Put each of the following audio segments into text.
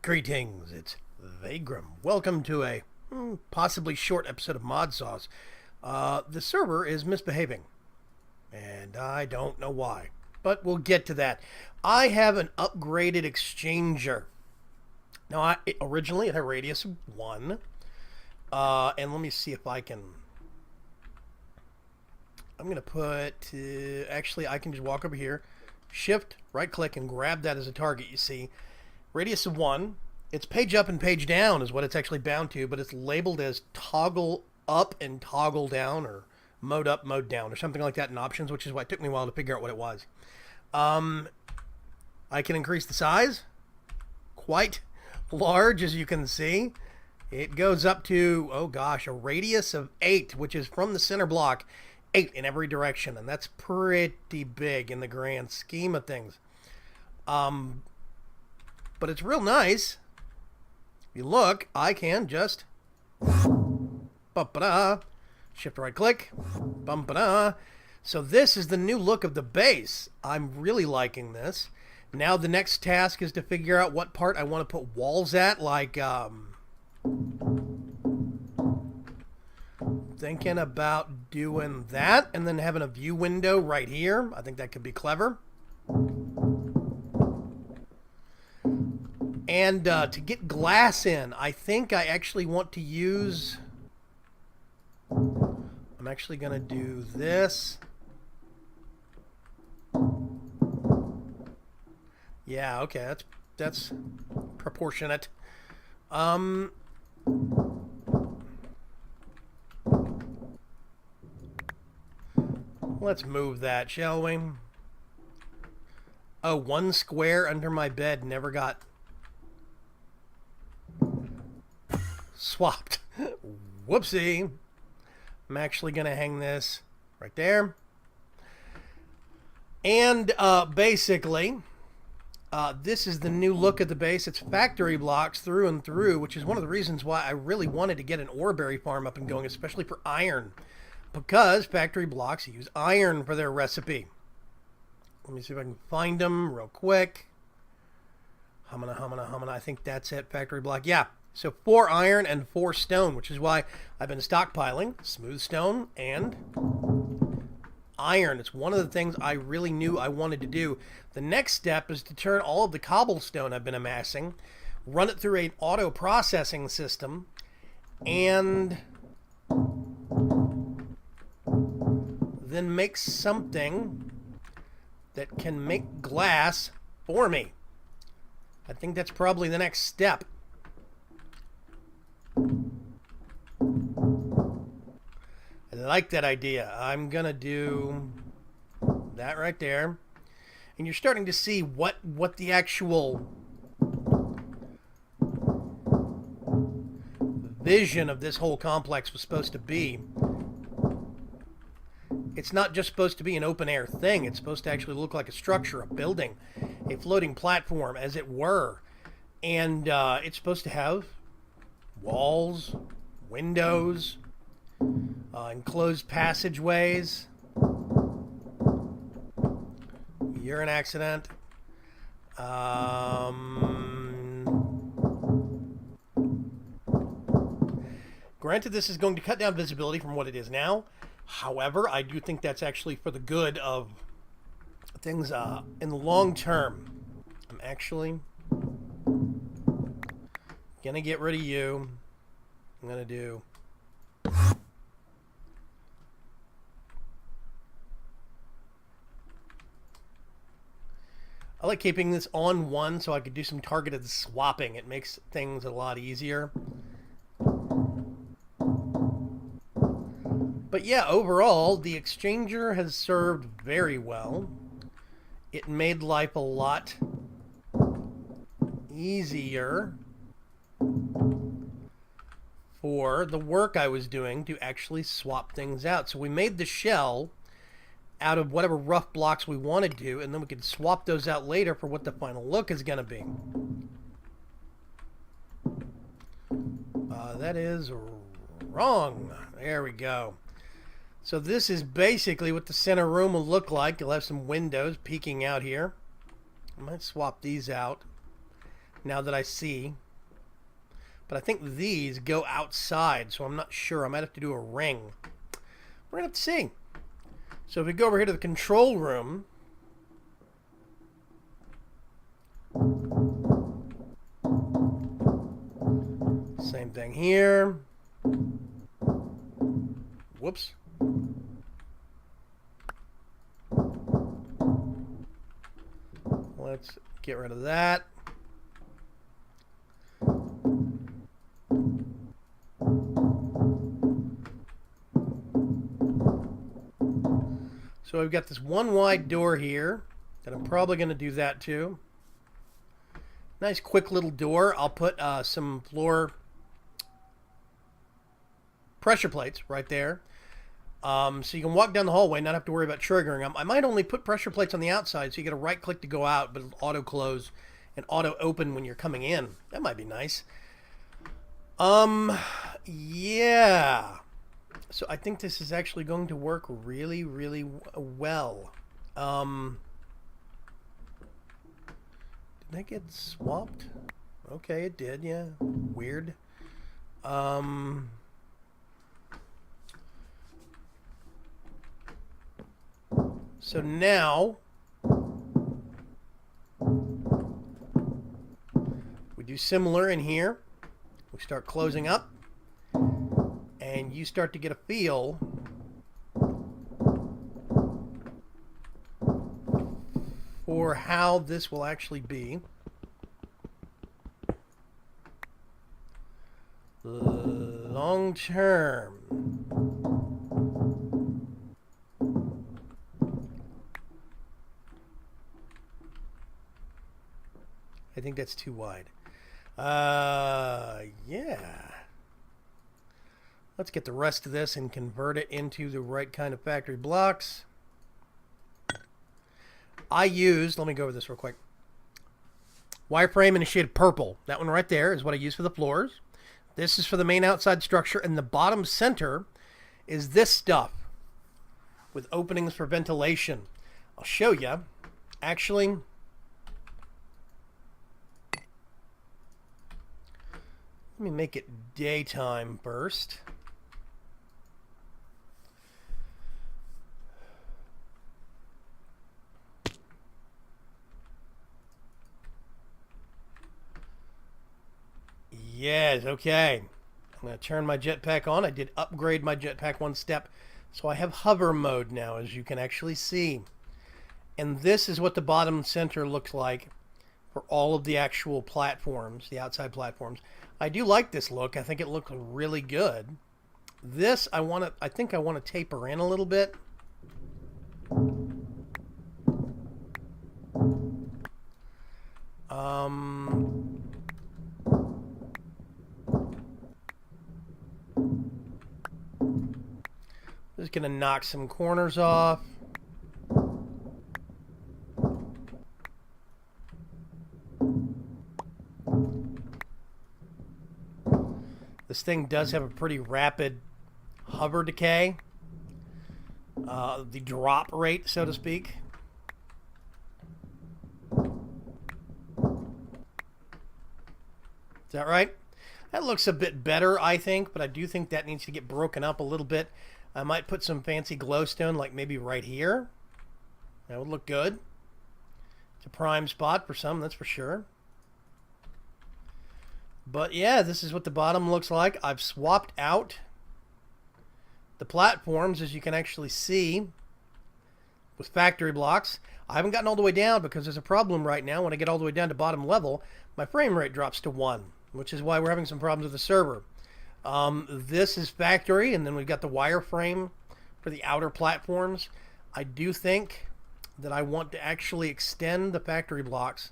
Greetings, it's Vaygrim. Welcome to a possibly short episode of ModSauce. The server is misbehaving, and I don't know why, but we'll get to that. I have an upgraded exchanger. Now, originally it had a radius of 1, and let me see if I can... I'm going to put... actually, I can just walk over here, shift, right-click, and grab that as a target, you see. Radius of 1. It's page up and page down is what it's actually bound to, but it's labeled as toggle up and toggle down, or mode up, mode down, or something like that in options, which is why it took me a while to figure out what it was. I can increase the size. Quite large, as you can see. It goes up to, oh gosh, a radius of 8, which is from the center block, 8 in every direction, and that's pretty big in the grand scheme of things. But it's real nice. If you look, I can just bump-a-da, shift right click, bump-a-da. So this is the new look of the base. I'm really liking this. Now the next task is to figure out what part I want to put walls at, like thinking about doing that and then having a view window right here. I think that could be clever. And to get glass in, I think I actually want to use... I'm actually going to do this. Yeah, okay, that's proportionate. Let's move that, shall we? Oh, 1 square under my bed never got... swapped. Whoopsie. I'm actually going to hang this right there. And basically, this is the new look of the base. It's factory blocks through and through, which is one of the reasons why I really wanted to get an oreberry farm up and going, especially for iron. Because factory blocks use iron for their recipe. Let me see if I can find them real quick. Humana. I think that's it. Factory block. Yeah. So 4 iron and 4 stone, which is why I've been stockpiling smooth stone and iron. It's one of the things I really knew I wanted to do. The next step is to turn all of the cobblestone I've been amassing, run it through an auto processing system, and then make something that can make glass for me. I think that's probably the next step. I like that idea. I'm gonna do that right there, and you're starting to see what the actual vision of this whole complex was supposed to be. It's not just supposed to be an open air thing. It's supposed to actually look like a structure, a building, a floating platform, as it were, and it's supposed to have walls, windows, enclosed passageways. You're an accident. Granted, this is going to cut down visibility from what it is now. However, I do think that's actually for the good of things in the long term. I'm actually gonna get rid of you. I'm gonna do... I like keeping this on 1 so I could do some targeted swapping. It makes things a lot easier. But yeah, overall, the exchanger has served very well. It made life a lot easier for the work I was doing to actually swap things out. So we made the shell out of whatever rough blocks we wanted to, and then we could swap those out later for what the final look is going to be. That is wrong. There we go. So this is basically what the center room will look like. You'll have some windows peeking out here. I might swap these out. now that I see. But I think these go outside, so I'm not sure. I might have to do a ring. We're going to have to see. So if we go over here to the control room, same thing here. Whoops. Let's get rid of that. So I've got this one wide door here that I'm probably going to do that too. Nice quick little door. I'll put some floor pressure plates right there. So you can walk down the hallway and not have to worry about triggering them. I might only put pressure plates on the outside so you get a right click to go out, but it'll auto close and auto open when you're coming in. That might be nice. Yeah. So I think this is actually going to work really, really well. Did that get swapped? Okay, it did, yeah. Weird. So now we do similar in here. We start closing up, and you start to get a feel for how this will actually be long term. I think that's too wide. Yeah. Let's get the rest of this and convert it into the right kind of factory blocks. I used, let me go over this real quick. Wireframe in a shade of purple. That one right there is what I use for the floors. This is for the main outside structure, and the bottom center is this stuff with openings for ventilation. I'll show you. Actually, let me make it daytime first. Yes, okay. I'm going to turn my jetpack on. I did upgrade my jetpack one step, so I have hover mode now, as you can actually see. And this is what the bottom center looks like for all of the actual platforms, the outside platforms. I do like this look. I think it looks really good. This I think I want to taper in a little bit. Just gonna knock some corners off. This thing does have a pretty rapid hover decay. The drop rate, so to speak. Is that right? That looks a bit better, I think, but I do think that needs to get broken up a little bit. I might put some fancy glowstone, like maybe right here. That would look good. It's a prime spot for some, that's for sure. But yeah, this is what the bottom looks like. I've swapped out the platforms, as you can actually see, with factory blocks. I haven't gotten all the way down because there's a problem right now. When I get all the way down to bottom level, my frame rate drops to 1, which is why we're having some problems with the server. This is factory, and then we've got the wireframe for the outer platforms. I do think that I want to actually extend the factory blocks.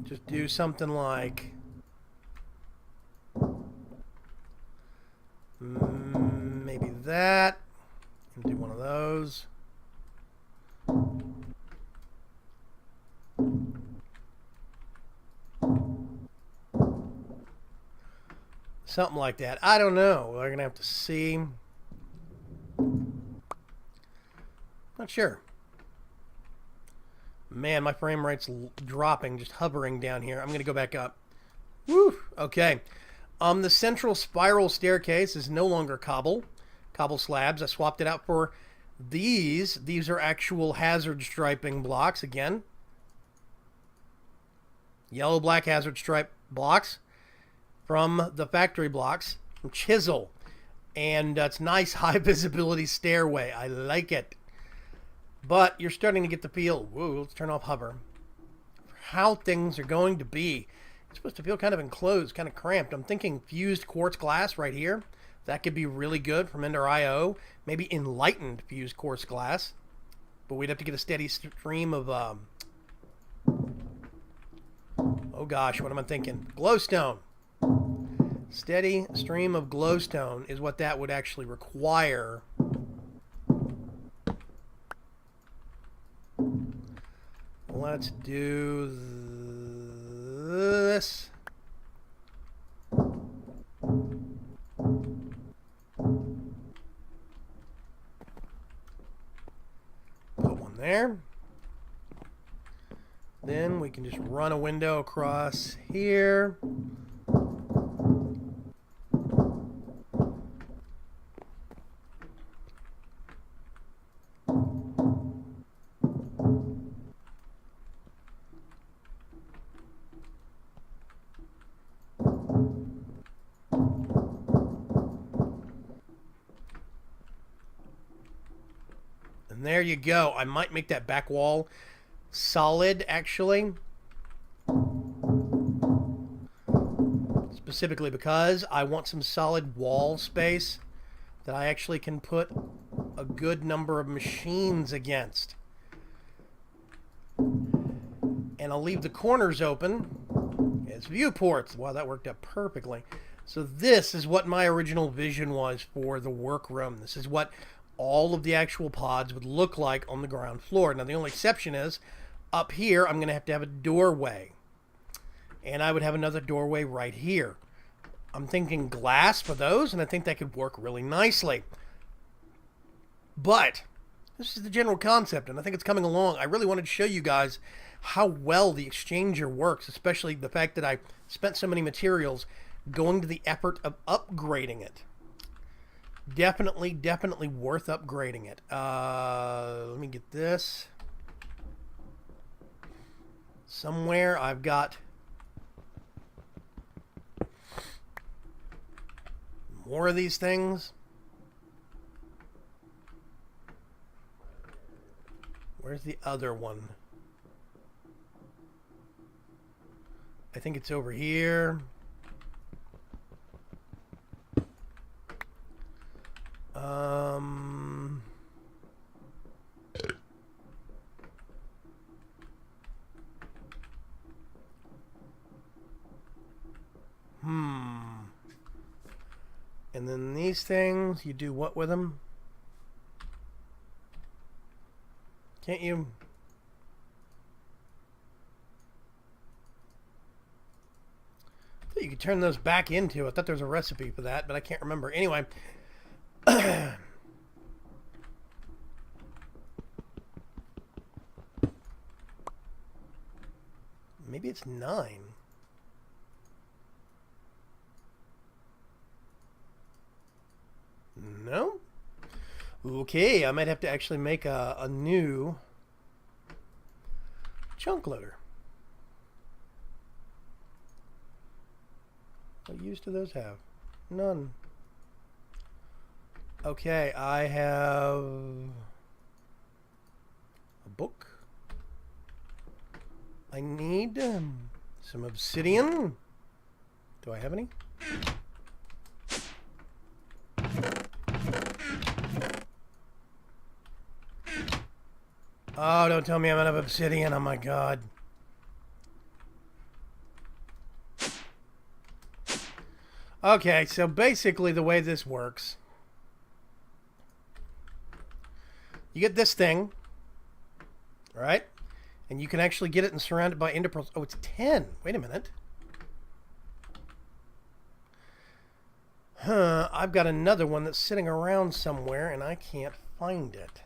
Just do something like maybe that, and do one of those. Something like that. I don't know. We're going to have to see. Not sure. Man, my frame rate's dropping, just hovering down here. I'm going to go back up. Woo! Okay. The central spiral staircase is no longer cobble slabs. I swapped it out for these. These are actual hazard striping blocks again. Yellow, black hazard stripe blocks from the factory blocks from Chisel. And it's nice high visibility stairway. I like it. But you're starting to get the feel. Whoa, let's turn off hover. How things are going to be. It's supposed to feel kind of enclosed, kind of cramped. I'm thinking fused quartz glass right here. That could be really good from Ender IO. Maybe enlightened fused quartz glass. But we'd have to get a steady stream of... oh gosh, what am I thinking? Glowstone. Steady stream of glowstone is what that would actually require. Let's do this. Put one there. Then we can just run a window across here. And there you go. I might make that back wall solid, actually. Specifically because I want some solid wall space that I actually can put a good number of machines against. And I'll leave the corners open as viewports. Wow, that worked out perfectly. So this is what my original vision was for the workroom. This is what all of the actual pods would look like on the ground floor. Now, the only exception is up here, I'm going to have a doorway. And I would have another doorway right here. I'm thinking glass for those, and I think that could work really nicely. But this is the general concept, and I think it's coming along. I really wanted to show you guys how well the exchanger works, especially the fact that I spent so many materials going to the effort of upgrading it. Definitely worth upgrading it. Let me get this. Somewhere I've got more of these things. Where's the other one? I think it's over here. And then these things, you do what with them? Can't you? I thought you could turn those back into. I thought there was a recipe for that, but I can't remember. Anyway. Maybe it's 9. No? Okay, I might have to actually make a new chunk loader. What use do those have? None. Okay, I have a book. I need some obsidian. Do I have any? Oh, don't tell me I'm out of obsidian. Oh my god. Okay, so basically the way this works, you get this thing, right? And you can actually get it and surround it by ender pearls. Oh, it's 10. Wait a minute. Huh, I've got another one that's sitting around somewhere and I can't find it.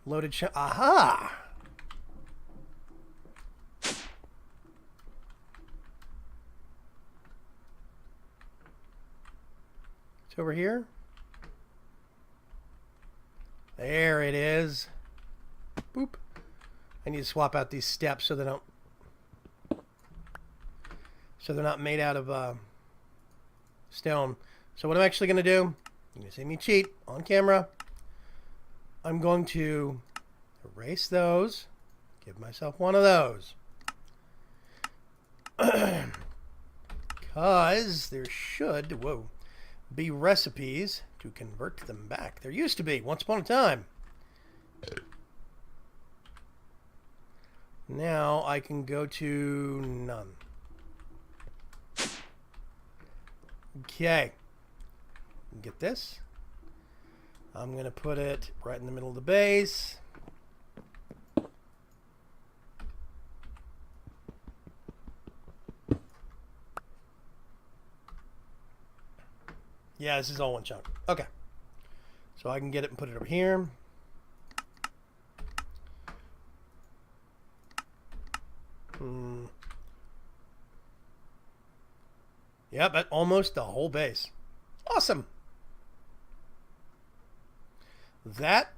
Loaded aha! It's over here. There it is. Boop. I need to swap out these steps so they're not made out of stone. So what I'm actually going to do, you're going to see me cheat on camera. I'm going to erase those. Give myself one of those. Because there should, be recipes to convert them back. There used to be, once upon a time. Now I can go to none. Okay. Get this. I'm going to put it right in the middle of the base. Yeah, this is all one chunk. Okay. So I can get it and put it over here. Yep, that's almost the whole base. Awesome. That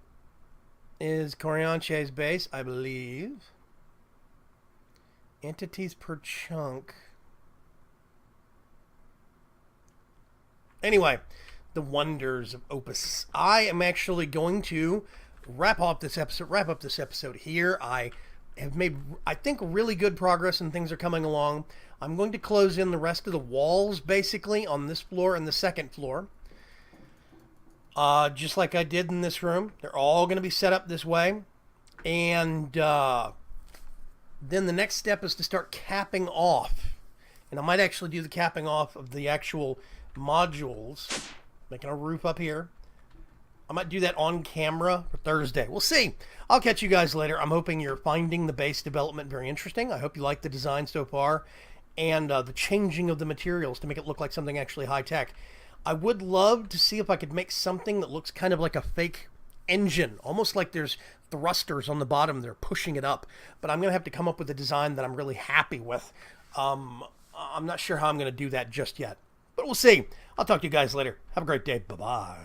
is Corianche's base, I believe. Entities per chunk. Anyway, the wonders of Opus. I am actually going to wrap up this episode here. I have made, I think, really good progress and things are coming along. I'm going to close in the rest of the walls, basically, on this floor and the second floor. Just like I did in this room. They're all going to be set up this way. And then the next step is to start capping off. And I might actually do the capping off of the actual modules. Making a roof up here. I might do that on camera for Thursday. We'll see. I'll catch you guys later. I'm hoping you're finding the base development very interesting. I hope you like the design so far. And the changing of the materials to make it look like something actually high-tech. I would love to see if I could make something that looks kind of like a fake engine. Almost like there's thrusters on the bottom. They're pushing it up. But I'm going to have to come up with a design that I'm really happy with. I'm not sure how I'm going to do that just yet. But we'll see. I'll talk to you guys later. Have a great day. Bye-bye.